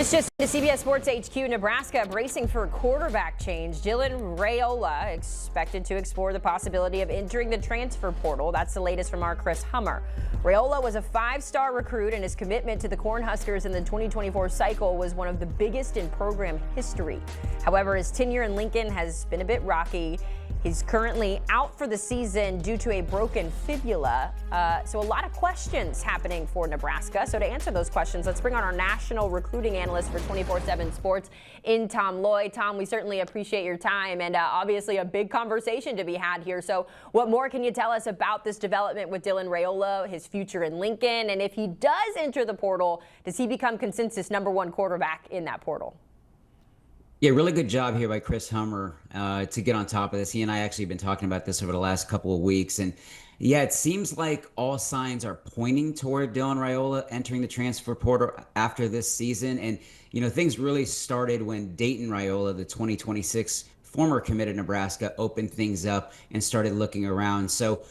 It's just the CBS Sports HQ. Nebraska bracing for a quarterback change. Dylan Raiola expected to explore the possibility of entering the transfer portal. That's the latest from our Chris Hummer. Raiola was a five-star recruit, and his commitment to the Cornhuskers in the 2024 cycle was one of the biggest in program history. However, his tenure in Lincoln has been a bit rocky. He's currently out for the season due to a broken fibula. So a lot of questions happening for Nebraska. So to answer those questions, let's bring on our national recruiting analyst for 24/7 Sports in Tom Loy. Tom, we certainly appreciate your time and obviously a big conversation to be had here. So what more can you tell us about this development with Dylan Raiola, his future in Lincoln, and if he does enter the portal, does he become consensus #1 quarterback in that portal? Yeah, really good job here by Chris Hummer to get on top of this. He and I actually have been talking about this over the last couple of weeks. And yeah, it seems like all signs are pointing toward Dylan Raiola entering the transfer portal after this season. And, you know, things really started when Dayton Raiola, the 2026 former committed Nebraska, opened things up and started looking around. So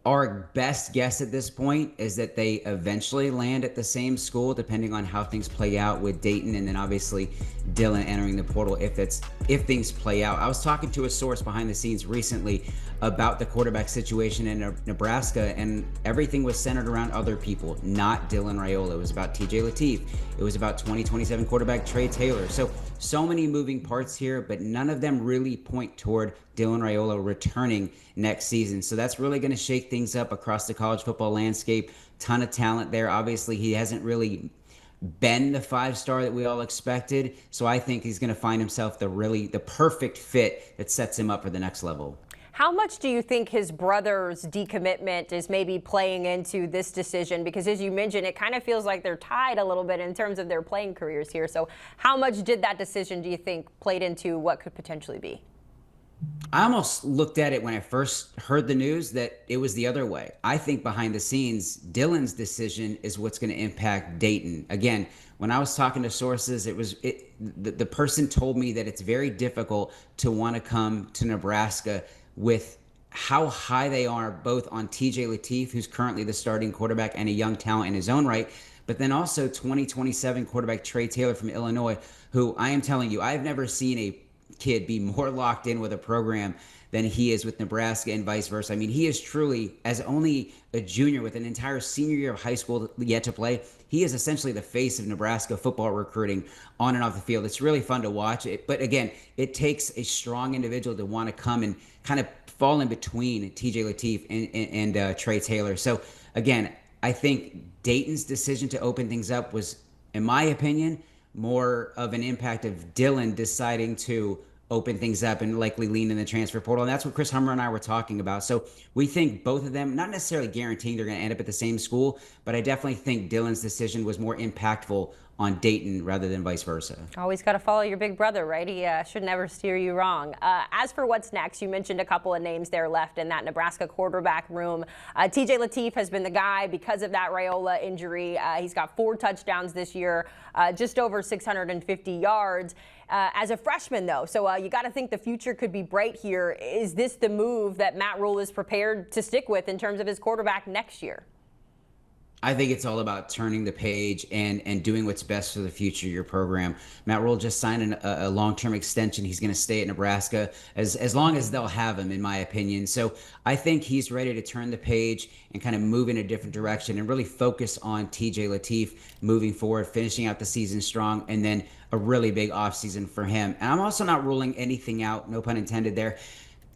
our best guess at this point is that they eventually land at the same school, depending on how things play out with Dayton, and then obviously Dylan entering the portal if things play out. I was talking to a source behind the scenes recently about the quarterback situation in Nebraska, and everything was centered around other people, not Dylan Raiola. It was about TJ Lateef. It was about 2027 quarterback Trey Taylor. So many moving parts here, but none of them really point toward Dylan Raiola returning next season. So that's really going to shake things up across the college football landscape. Ton of talent there. Obviously, he hasn't really been the five-star that we all expected. So I think he's going to find himself the perfect fit that sets him up for the next level. How much do you think his brother's decommitment is maybe playing into this decision? Because as you mentioned, it kind of feels like they're tied a little bit in terms of their playing careers here. So how much did that decision, do you think, played into what could potentially be? I almost looked at it when I first heard the news that it was the other way. I think behind the scenes, Dylan's decision is what's going to impact Dayton. Again, when I was talking to sources, the person told me that it's very difficult to want to come to Nebraska with how high they are both on TJ Lateef, who's currently the starting quarterback and a young talent in his own right, but then also 2027 quarterback Trey Taylor from Illinois, who I am telling you, I've never seen a kid be more locked in with a program than he is with Nebraska and vice versa. I mean, he is truly, as only a junior with an entire senior year of high school yet to play, he is essentially the face of Nebraska football recruiting on and off the field. It's really fun to watch it. But again, it takes a strong individual to want to come and kind of fall in between TJ Lateef and Trey Taylor. So again, I think Dayton's decision to open things up was, in my opinion, more of an impact of Dylan deciding to open things up and likely lean in the transfer portal. And that's what Chris Hummer and I were talking about. So we think both of them, not necessarily guaranteeing they're going to end up at the same school, but I definitely think Dylan's decision was more impactful on Dayton rather than vice versa. Always got to follow your big brother, right? He should never steer you wrong. As for what's next, you mentioned a couple of names there left in that Nebraska quarterback room. TJ Lateef has been the guy because of that Raiola injury. He's got 4 touchdowns this year, just over 650 yards. As a freshman, though, so you got to think the future could be bright here. Is this the move that Matt Rhule is prepared to stick with in terms of his quarterback next year? I think it's all about turning the page and doing what's best for the future of your program. Matt Rhule just signed a long-term extension. He's going to stay at Nebraska as long as they'll have him, in my opinion. So I think he's ready to turn the page and kind of move in a different direction and really focus on TJ Lateef moving forward, finishing out the season strong, and then a really big offseason for him. And I'm also not ruling anything out, no pun intended there,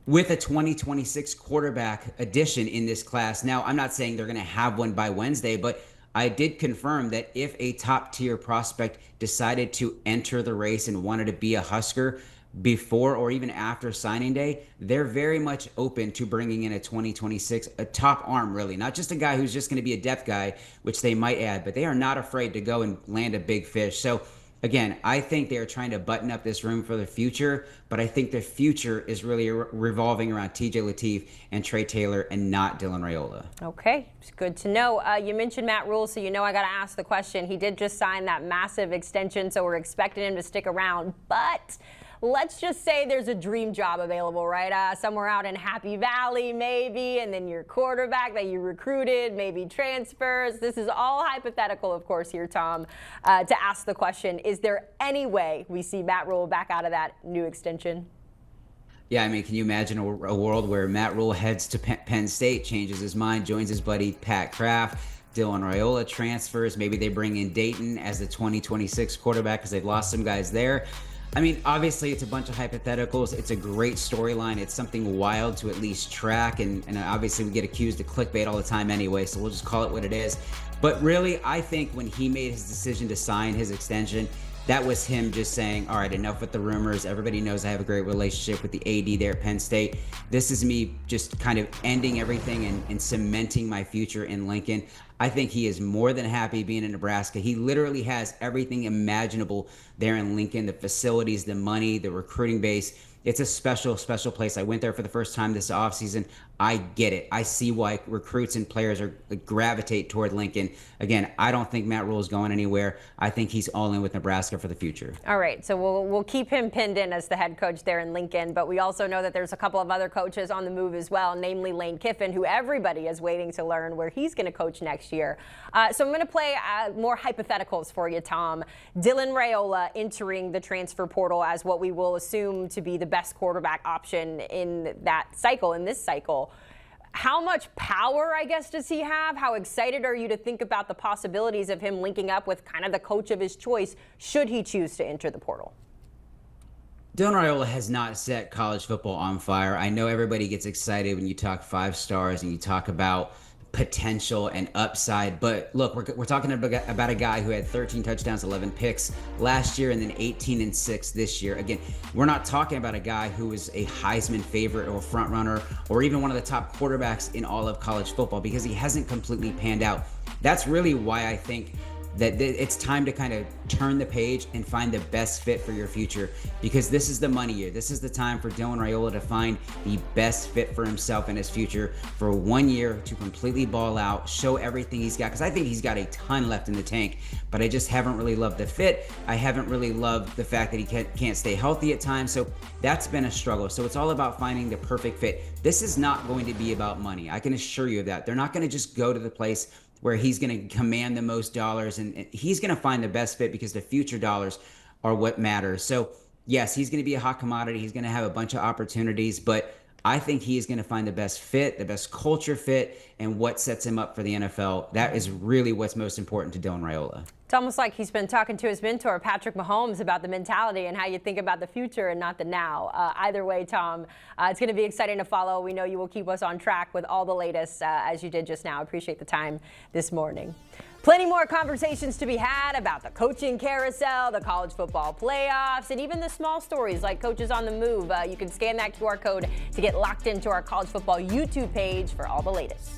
with a 2026 quarterback addition in this class. Now, I'm not saying they're going to have one by Wednesday, but I did confirm that if a top-tier prospect decided to enter the race and wanted to be a Husker before or even after signing day, they're very much open to bringing in a 2026, a top arm, really. Not just a guy who's just going to be a depth guy, which they might add, but they are not afraid to go and land a big fish. So again, I think they are trying to button up this room for the future, but I think the future is really revolving around TJ Lateef and Trey Taylor and not Dylan Raiola. Okay, it's good to know. You mentioned Matt Rhule, so you know I got to ask the question. He did just sign that massive extension, so we're expecting him to stick around, but let's just say there's a dream job available, right? Somewhere out in Happy Valley, maybe, and then your quarterback that you recruited maybe transfers. This is all hypothetical, of course, here, Tom, to ask the question, is there any way we see Matt Rhule back out of that new extension? Yeah, I mean, can you imagine a world where Matt Rhule heads to Penn State, changes his mind, joins his buddy Pat Kraft, Dylan Raiola transfers, maybe they bring in Dayton as the 2026 quarterback because they've lost some guys there. I mean, obviously, it's a bunch of hypotheticals. It's a great storyline. It's something wild to at least track, and obviously we get accused of clickbait all the time anyway, so we'll just call it what it is. But really, I think when he made his decision to sign his extension, that was him just saying, all right, enough with the rumors. Everybody knows I have a great relationship with the AD there at Penn State. This is me just kind of ending everything and cementing my future in Lincoln. I think he is more than happy being in Nebraska. He literally has everything imaginable there in Lincoln, the facilities, the money, the recruiting base. It's a special, special place. I went there for the first time this offseason. I get it. I see why recruits and players are gravitate toward Lincoln. Again, I don't think Matt Rhule is going anywhere. I think he's all in with Nebraska for the future. All right, so we'll keep him pinned in as the head coach there in Lincoln, but we also know that there's a couple of other coaches on the move as well, namely Lane Kiffin, who everybody is waiting to learn where he's going to coach next year. So I'm going to play more hypotheticals for you, Tom. Dylan Raiola entering the transfer portal as what we will assume to be the best quarterback option in that cycle, in this cycle. How much power, I guess, does he have? How excited are you to think about the possibilities of him linking up with kind of the coach of his choice should he choose to enter the portal? Dylan Raiola has not set college football on fire. I know everybody gets excited when you talk 5 stars and you talk about potential and upside, but look, we're talking about a guy who had 13 touchdowns, 11 picks last year, and then 18-6 this year. Again, we're not talking about a guy who is a Heisman favorite or front runner or even one of the top quarterbacks in all of college football because he hasn't completely panned out. That's really why I think that it's time to kind of turn the page and find the best fit for your future, because this is the money year. This is the time for Dylan Raiola to find the best fit for himself and his future for 1 year to completely ball out, show everything he's got, because I think he's got a ton left in the tank, but I just haven't really loved the fit. I haven't really loved the fact that he can't stay healthy at times, so that's been a struggle. So it's all about finding the perfect fit. This is not going to be about money. I can assure you of that. They're not going to just go to the place where he's going to command the most dollars, and he's going to find the best fit because the future dollars are what matters. So yes, he's going to be a hot commodity. He's going to have a bunch of opportunities, but I think he is going to find the best fit, the best culture fit, and what sets him up for the NFL. That is really what's most important to Dylan Raiola. It's almost like he's been talking to his mentor, Patrick Mahomes, about the mentality and how you think about the future and not the now. Either way, Tom, it's going to be exciting to follow. We know you will keep us on track with all the latest, as you did just now. Appreciate the time this morning. Plenty more conversations to be had about the coaching carousel, the college football playoffs, and even the small stories like coaches on the move. You can scan that QR code to get locked into our college football YouTube page for all the latest.